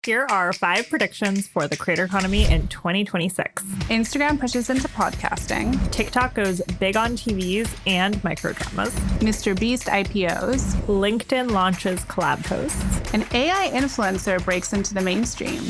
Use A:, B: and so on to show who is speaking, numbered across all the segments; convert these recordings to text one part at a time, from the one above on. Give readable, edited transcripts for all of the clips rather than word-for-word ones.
A: Here are 5 predictions for the creator economy in 2026.
B: Instagram pushes into podcasting.
A: TikTok goes big on TVs and microdramas.
B: Mr. Beast IPOs.
A: LinkedIn launches collab posts.
B: An AI influencer breaks into the mainstream.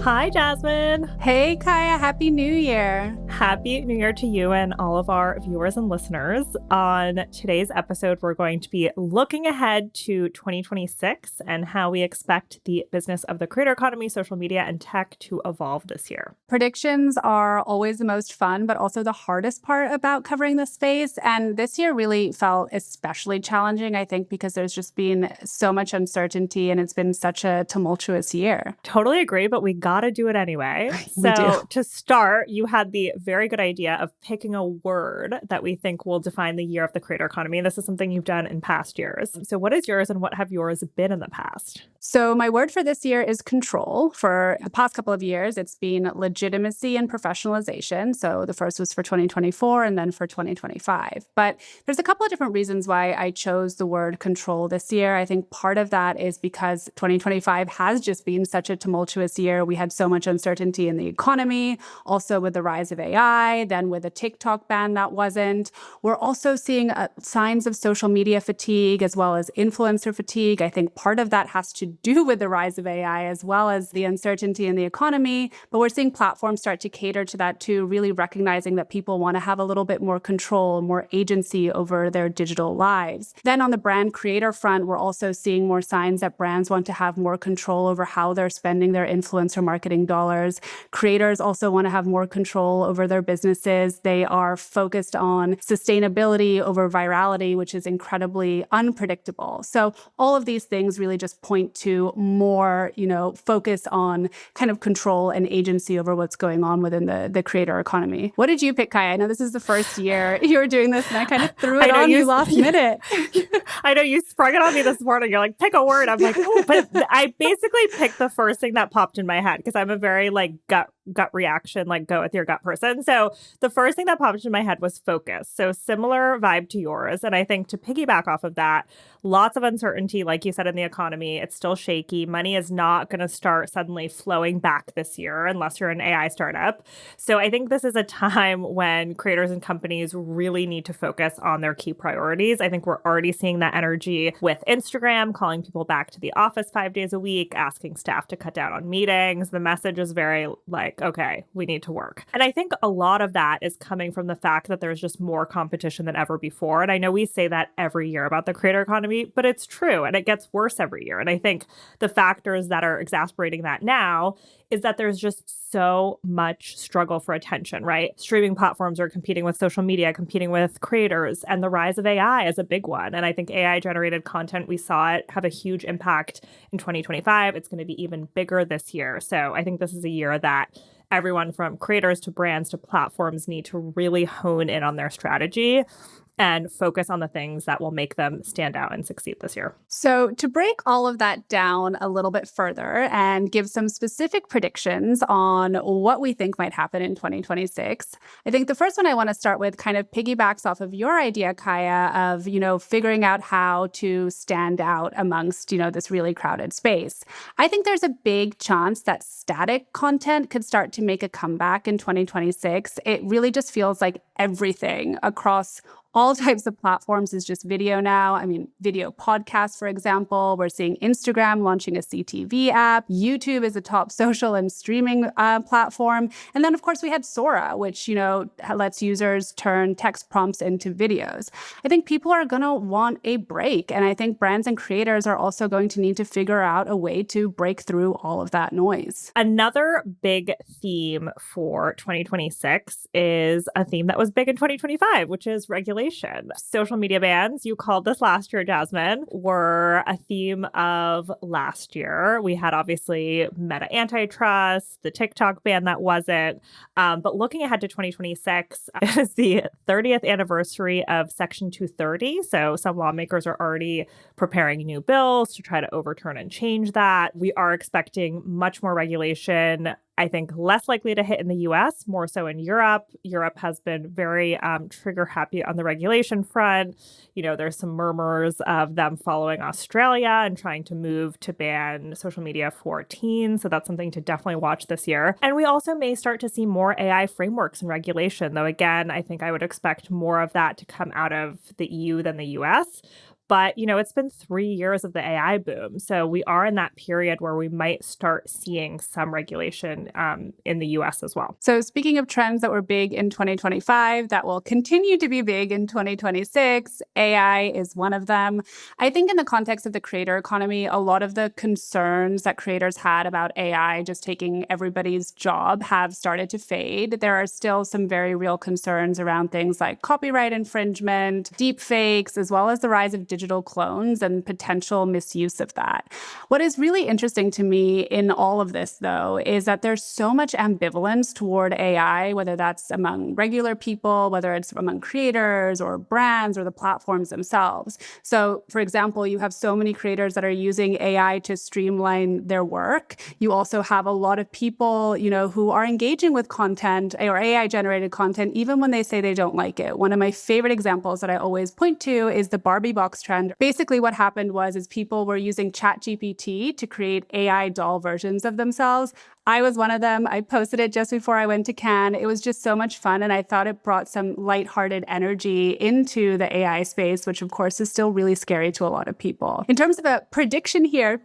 A: Hi, Jasmine.
B: Hey, Kaya. Happy New Year.
A: Happy New Year to you and all of our viewers and listeners. On today's episode, we're going to be looking ahead to 2026 and how we expect the business of the creator economy, social media, and tech to evolve this year.
B: Predictions are always the most fun, but also the hardest part about covering the space. And this year really felt especially challenging, I think, because there's just been so much uncertainty and it's been such a tumultuous year.
A: Totally agree, but we got to do it anyway. So to start, you had the very good idea of picking a word that we think will define the year of the creator economy. This is something you've done in past years. So what is yours and what have yours been in the past?
B: So my word for this year is control. For the past couple of years, it's been legitimacy and professionalization. So the first was for 2024 and then for 2025. But there's a couple of different reasons why I chose the word control this year. I think part of that is because 2025 has just been such a tumultuous year. We had so much uncertainty in the economy, also with the rise of AI, then with a TikTok ban that wasn't. We're also seeing signs of social media fatigue as well as influencer fatigue. I think part of that has to do with the rise of AI as well as the uncertainty in the economy. But we're seeing platforms start to cater to that too, really recognizing that people want to have a little bit more control, more agency over their digital lives. Then on the brand creator front, we're also seeing more signs that brands want to have more control over how they're spending their influencer marketing dollars. Creators also want to have more control over their businesses. They are focused on sustainability over virality, which is incredibly unpredictable. So all of these things really just point to more, focus on kind of control and agency over what's going on within the creator economy. What did you pick, Kaya? I know this is the first year you were doing this and I kind of threw it on you last minute.
A: I know you sprung it on me this morning. You're like, pick a word. I'm like, oh, but I basically picked the first thing that popped in my head because I'm a very gut reaction, go with your gut person. So the first thing that popped in my head was focus. So similar vibe to yours. And I think to piggyback off of that, lots of uncertainty, like you said, in the economy. It's still shaky. Money is not going to start suddenly flowing back this year unless you're an AI startup. So I think this is a time when creators and companies really need to focus on their key priorities. I think we're already seeing that energy with Instagram, calling people back to the office 5 days a week, asking staff to cut down on meetings. The message is very okay, we need to work. And I think a lot of that is coming from the fact that there's just more competition than ever before. And I know we say that every year about the creator economy, but it's true. And it gets worse every year. And I think the factors that are exacerbating that now is that there's just so much struggle for attention, right? Streaming platforms are competing with social media, competing with creators, and the rise of AI is a big one. And I think AI-generated content, we saw it have a huge impact in 2025. It's going to be even bigger this year. So I think this is a year that everyone from creators to brands to platforms need to really hone in on their strategy and focus on the things that will make them stand out and succeed this year.
B: So to break all of that down a little bit further and give some specific predictions on what we think might happen in 2026, I think the first one I want to start with kind of piggybacks off of your idea, Kaya, of, figuring out how to stand out amongst, this really crowded space. I think there's a big chance that static content could start to make a comeback in 2026. It really just feels like everything across all types of platforms is just video now. I mean, video podcasts, for example. We're seeing Instagram launching a CTV app. YouTube is a top social and streaming platform. And then, of course, we had Sora, which, lets users turn text prompts into videos. I think people are going to want a break. And I think brands and creators are also going to need to figure out a way to break through all of that noise.
A: Another big theme for 2026 is a theme that was big in 2025, which is regulation. Social media bans, you called this last year, Jasmine, were a theme of last year. We had obviously Meta antitrust, the TikTok ban that wasn't. But looking ahead to 2026, it is the 30th anniversary of Section 230. So some lawmakers are already preparing new bills to try to overturn and change that. We are expecting much more regulation. I think less likely to hit in the US, more so in Europe. Europe has been very trigger happy on the regulation front. There's some murmurs of them following Australia and trying to move to ban social media for teens. So that's something to definitely watch this year. And we also may start to see more AI frameworks and regulation, though, again, I think I would expect more of that to come out of the EU than the US. But, it's been 3 years of the AI boom. So we are in that period where we might start seeing some regulation in the US as well.
B: So speaking of trends that were big in 2025, that will continue to be big in 2026, AI is one of them. I think in the context of the creator economy, a lot of the concerns that creators had about AI just taking everybody's job have started to fade. There are still some very real concerns around things like copyright infringement, deep fakes, as well as the rise of digital clones and potential misuse of that. What is really interesting to me in all of this, though, is that there's so much ambivalence toward AI, whether that's among regular people, whether it's among creators or brands or the platforms themselves. So, for example, you have so many creators that are using AI to streamline their work. You also have a lot of people, who are engaging with content or AI-generated content, even when they say they don't like it. One of my favorite examples that I always point to is the Barbie box trend. Basically, what happened is people were using ChatGPT to create AI doll versions of themselves. I was one of them. I posted it just before I went to Cannes. It was just so much fun, and I thought it brought some lighthearted energy into the AI space, which, of course, is still really scary to a lot of people. In terms of a prediction here,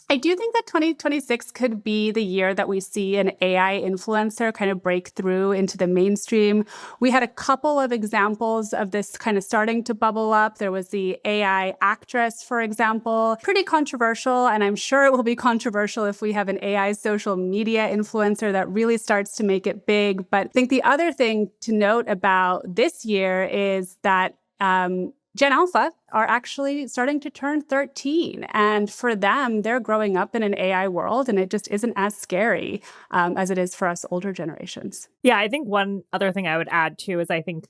B: I do think that 2026 could be the year that we see an AI influencer kind of break through into the mainstream. We had a couple of examples of this kind of starting to bubble up. There was the AI actress, for example, pretty controversial, and I'm sure it will be controversial if we have an AI social media influencer that really starts to make it big. But I think the other thing to note about this year is that Gen Alpha are actually starting to turn 13. And for them, they're growing up in an AI world, and it just isn't as scary as it is for us older generations.
A: Yeah, I think one other thing I would add too is I think,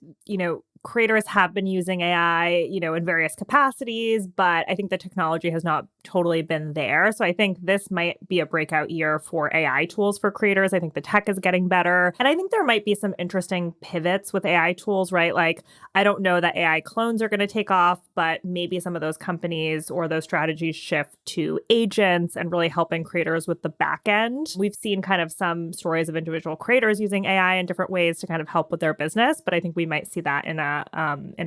A: creators have been using AI, in various capacities, but I think the technology has not totally been there. So I think this might be a breakout year for AI tools for creators. I think the tech is getting better. And I think there might be some interesting pivots with AI tools, right? Like, I don't know that AI clones are going to take off, but maybe some of those companies or those strategies shift to agents and really helping creators with the back end. We've seen kind of some stories of individual creators using AI in different ways to kind of help with their business, but I think we might see that in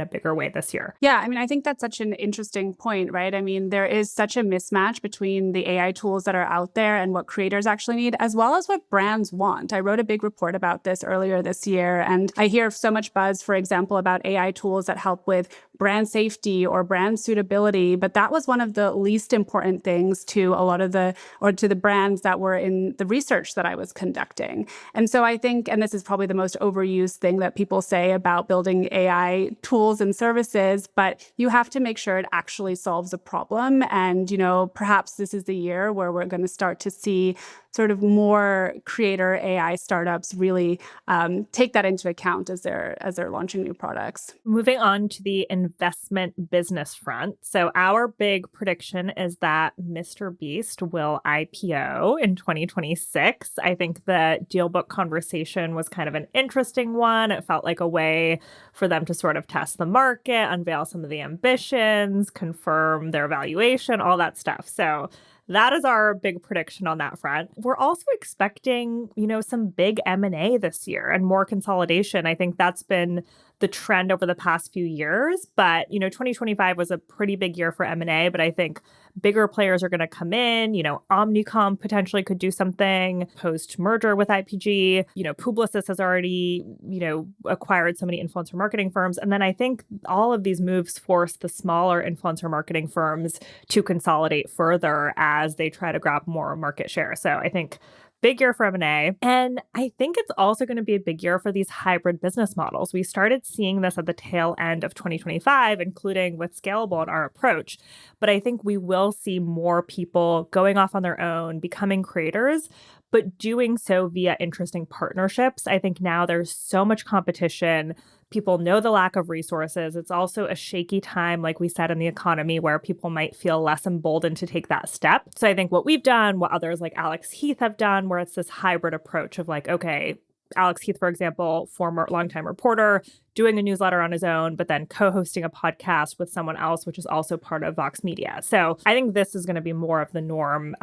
A: a bigger way this year.
B: Yeah, I think that's such an interesting point, right? There is such a mismatch between the AI tools that are out there and what creators actually need, as well as what brands want. I wrote a big report about this earlier this year, and I hear so much buzz, for example, about AI tools that help with brand safety or brand suitability, but that was one of the least important things to the brands that were in the research that I was conducting. And so I think, and this is probably the most overused thing that people say about building AI tools and services, but you have to make sure it actually solves a problem. And, perhaps this is the year where we're going to start to see sort of more creator AI startups really take that into account as they're launching new products.
A: Moving on to the investment business front. So our big prediction is that Mr. Beast will IPO in 2026. I think the deal book conversation was kind of an interesting one. It felt like a way for them to sort of test the market, unveil some of the ambitions, confirm their valuation, all that stuff. So that is our big prediction on that front. We're also expecting, some big M&A this year and more consolidation. I think that's been the trend over the past few years. But, 2025 was a pretty big year for M&A, but I think bigger players are going to come in. Omnicom potentially could do something post-merger with IPG. Publicis has already, acquired so many influencer marketing firms. And then I think all of these moves force the smaller influencer marketing firms to consolidate further as they try to grab more market share. So I think big year for M&A. And I think it's also going to be a big year for these hybrid business models. We started seeing this at the tail end of 2025, including with Scalable and our approach. But I think we will see more people going off on their own, becoming creators, but doing so via interesting partnerships. I think now there's so much competition. People know the lack of resources. It's also a shaky time, like we said, in the economy where people might feel less emboldened to take that step. So I think what we've done, what others like Alex Heath have done, where it's this hybrid approach of like, okay, Alex Heath, for example, former longtime reporter, doing a newsletter on his own, but then co-hosting a podcast with someone else, which is also part of Vox Media. So I think this is going to be more of the norm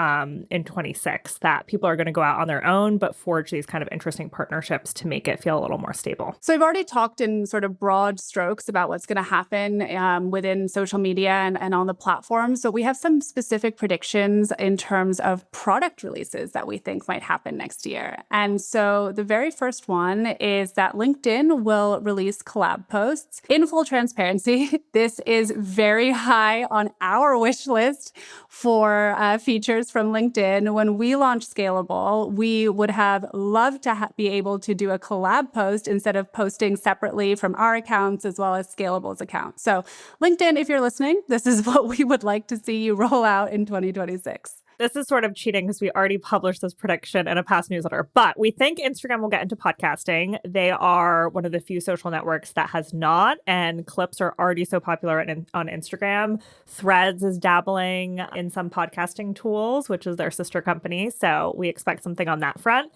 A: in 26, that people are going to go out on their own, but forge these kind of interesting partnerships to make it feel a little more stable.
B: So I've already talked in sort of broad strokes about what's going to happen within social media and on the platforms. So we have some specific predictions in terms of product releases that we think might happen next year. And so the very first one is that LinkedIn will release collab posts. In full transparency, this is very high on our wish list for features from LinkedIn. When we launched Scalable, we would have loved to be able to do a collab post instead of posting separately from our accounts as well as Scalable's account. So LinkedIn, if you're listening, this is what we would like to see you roll out in 2026.
A: This is sort of cheating because we already published this prediction in a past newsletter, but we think Instagram will get into podcasting. They are one of the few social networks that has not, and clips are already so popular on Instagram. Threads is dabbling in some podcasting tools, which is their sister company. So we expect something on that front.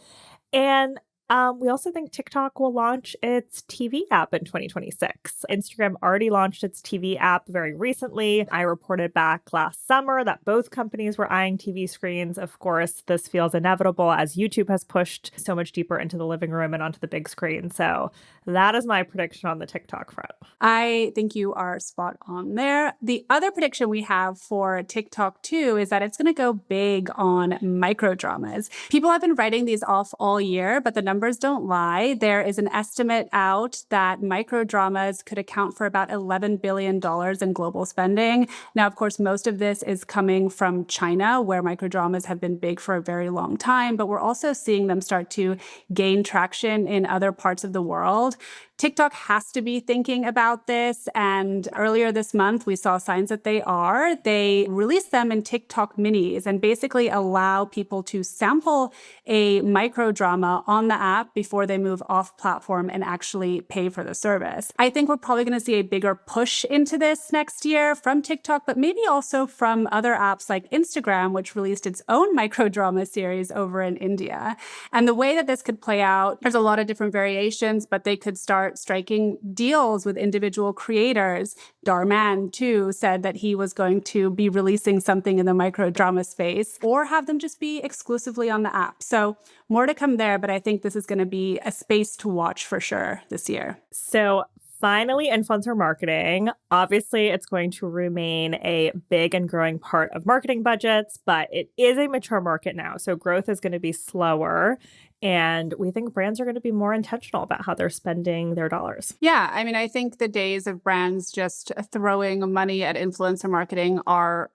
A: And we also think TikTok will launch its TV app in 2026. Instagram already launched its TV app very recently. I reported back last summer that both companies were eyeing TV screens. Of course, this feels inevitable as YouTube has pushed so much deeper into the living room and onto the big screen. So that is my prediction on the TikTok front.
B: I think you are spot on there. The other prediction we have for TikTok too is that it's going to go big on microdramas. People have been writing these off all year, but the numbers don't lie. There is an estimate out that microdramas could account for about $11 billion in global spending. Now, of course, most of this is coming from China, where microdramas have been big for a very long time, but we're also seeing them start to gain traction in other parts of the world. TikTok has to be thinking about this. And earlier this month, we saw signs that they are. They released them in TikTok minis and basically allow people to sample a microdrama on the app before they move off platform and actually pay for the service. I think we're probably going to see a bigger push into this next year from TikTok, but maybe also from other apps like Instagram, which released its own microdrama series over in India. And the way that this could play out, there's a lot of different variations, but they could start striking deals with individual creators. Darman, too, said that he was going to be releasing something in the microdrama space or have them just be exclusively on the app. So more to come there, but I think this is going to be a space to watch for sure this year.
A: So finally, influencer marketing. Obviously, it's going to remain a big and growing part of marketing budgets, but it is a mature market now. So growth is going to be slower. And we think brands are going to be more intentional about how they're spending their dollars.
B: Yeah, I mean, I think the days of brands just throwing money at influencer marketing are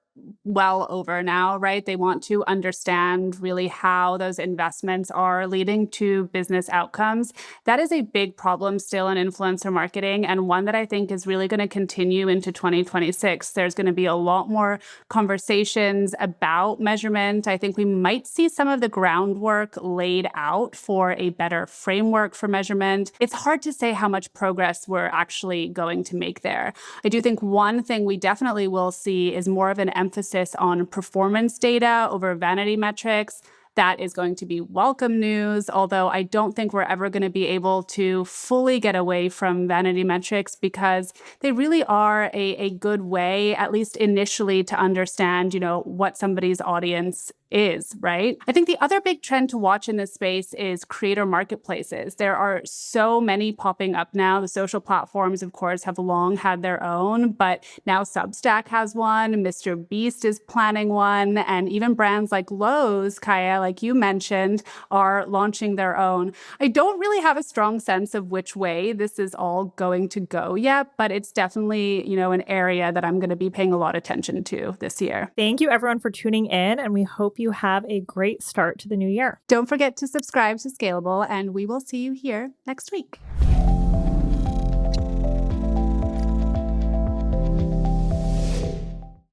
B: well over now, right? They want to understand really how those investments are leading to business outcomes. That is a big problem still in influencer marketing, and one that I think is really going to continue into 2026. There's going to be a lot more conversations about measurement. I think we might see some of the groundwork laid out for a better framework for measurement. It's hard to say how much progress we're actually going to make there. I do think one thing we definitely will see is more of an emphasis on performance data over vanity metrics. That is going to be welcome news, although I don't think we're ever going to be able to fully get away from vanity metrics because they really are a good way, at least initially, to understand, what somebody's audience is, right? I think the other big trend to watch in this space is creator marketplaces. There are so many popping up now. The social platforms, of course, have long had their own, but now Substack has one, Mr. Beast is planning one, and even brands like Lowe's, Kaya, like you mentioned, are launching their own. I don't really have a strong sense of which way this is all going to go yet, but it's definitely, an area that I'm going to be paying a lot of attention to this year.
A: Thank you, everyone, for tuning in, and we hope you have a great start to the new year.
B: Don't forget to subscribe to Scalable, and we will see you here next week.